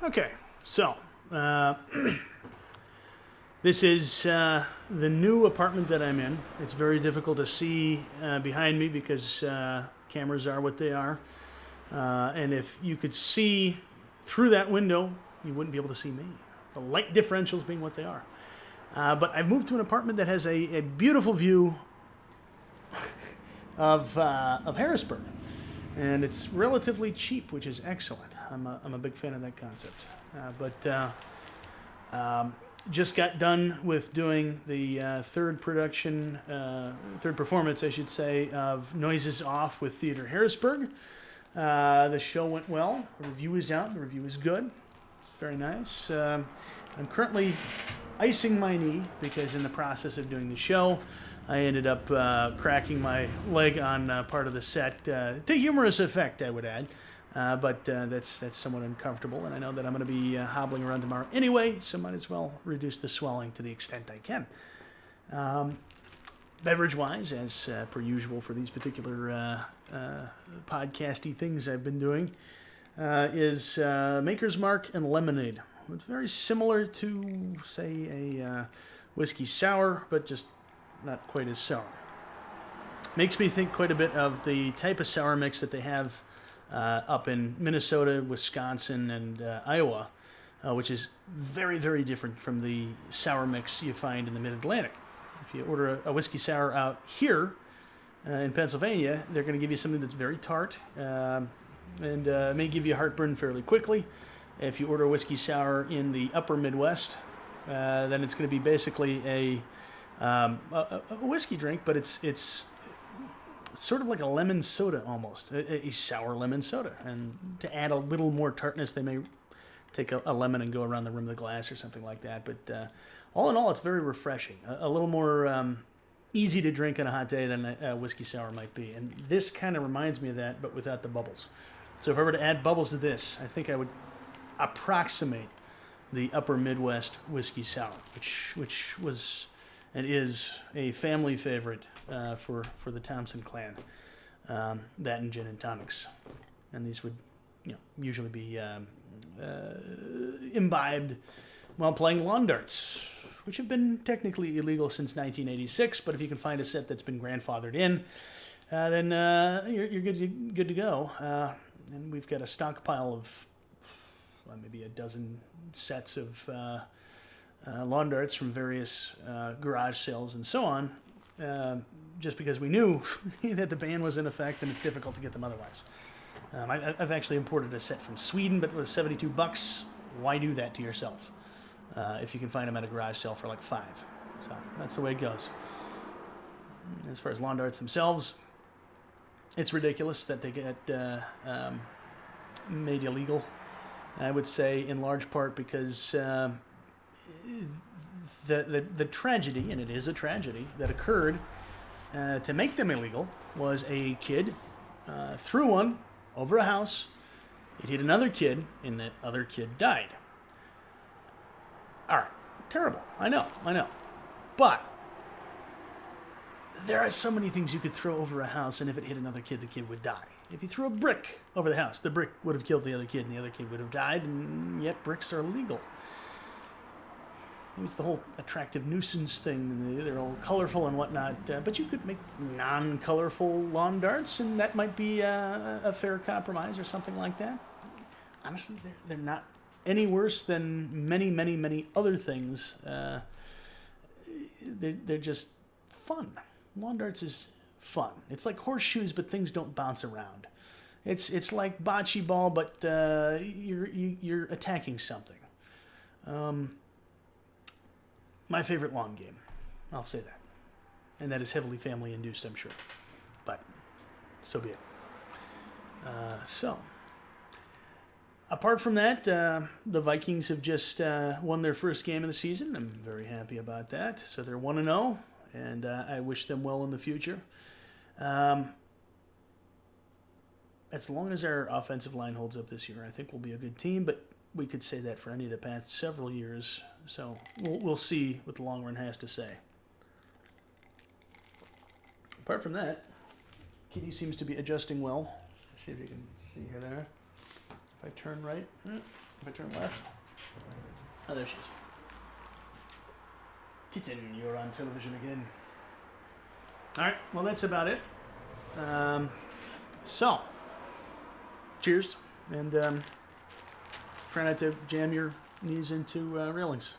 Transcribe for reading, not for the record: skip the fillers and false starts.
Okay, so this is the new apartment that I'm in. It's very difficult to see behind me because cameras are what they are. And if you could see through that window, you wouldn't be able to see me. The light differentials being what they are. But I've moved to an apartment that has a beautiful view of Harrisburg. And it's relatively cheap, which is excellent. I'm a big fan of that concept. Just got done with doing the third performance, I should say, of Noises Off with Theater Harrisburg. The show went well. The review is out. The review is good. It's very nice. I'm currently icing my knee because in the process of doing the show, I ended up cracking my leg on part of the set. To humorous effect, I would add. But that's somewhat uncomfortable, and I know that I'm going to be hobbling around tomorrow anyway, so might as well reduce the swelling to the extent I can. Beverage-wise, as per usual for these particular podcasty things I've been doing, is Maker's Mark and lemonade. It's very similar to, say, a whiskey sour, but just not quite as sour. Makes me think quite a bit of the type of sour mix that they have up in Minnesota, Wisconsin, and Iowa, which is very, very different from the sour mix you find in the Mid-Atlantic. If you order a whiskey sour out here in Pennsylvania, they're going to give you something that's very tart and may give you heartburn fairly quickly. If you order a whiskey sour in the upper Midwest, then it's going to be basically a whiskey drink, but it's sort of like a lemon soda almost, a sour lemon soda. And to add a little more tartness, they may take a lemon and go around the rim of the glass or something like that. But all in all, it's very refreshing. A little more easy to drink on a hot day than a whiskey sour might be. And this kind of reminds me of that, but without the bubbles. So if I were to add bubbles to this, I think I would approximate the upper Midwest whiskey sour, which was and is a family favorite for the Thompson clan. That and gin and tonics, and these would, usually be imbibed while playing lawn darts, which have been technically illegal since 1986. But if you can find a set that's been grandfathered in, then you're good to go. And we've got a stockpile of maybe a dozen sets of lawn darts from various garage sales and so on, just because we knew that the ban was in effect and it's difficult to get them otherwise. I've actually imported a set from Sweden, but it was $72. Why do that to yourself if you can find them at a garage sale for like $5? So that's the way it goes. As far as lawn darts themselves, it's ridiculous that they get made illegal. I would say in large part because the tragedy, and it is a tragedy, that occurred to make them illegal was a kid threw one over a house. It hit another kid, and that other kid died. All right, terrible. I know. But there are so many things you could throw over a house, and if it hit another kid, the kid would die. If you threw a brick over the house, the brick would have killed the other kid, and the other kid would have died, and yet bricks are legal. It's the whole attractive nuisance thing. They're all colorful and whatnot, but you could make non-colorful lawn darts, and that might be a fair compromise or something like that. Honestly, they're not any worse than many, many, many other things. They're just fun. Lawn darts is fun. It's like horseshoes, but things don't bounce around. It's like bocce ball, but you're attacking something. My favorite lawn game, I'll say that, and that is heavily family induced, I'm sure, but so be it. So, apart from that, the Vikings have just won their first game of the season. I'm very happy about that. So they're 1-0, and I wish them well in the future. As long as our offensive line holds up this year, I think we'll be a good team, but we could say that for any of the past several years. So we'll see what the long run has to say. Apart from that, Kitty seems to be adjusting well. Let's see if you can see her there. If I turn right, If I turn left. Oh, there she is. Kitten, you're on television again. All right, well, that's about it. So, cheers, and try not to jam your knees into railings.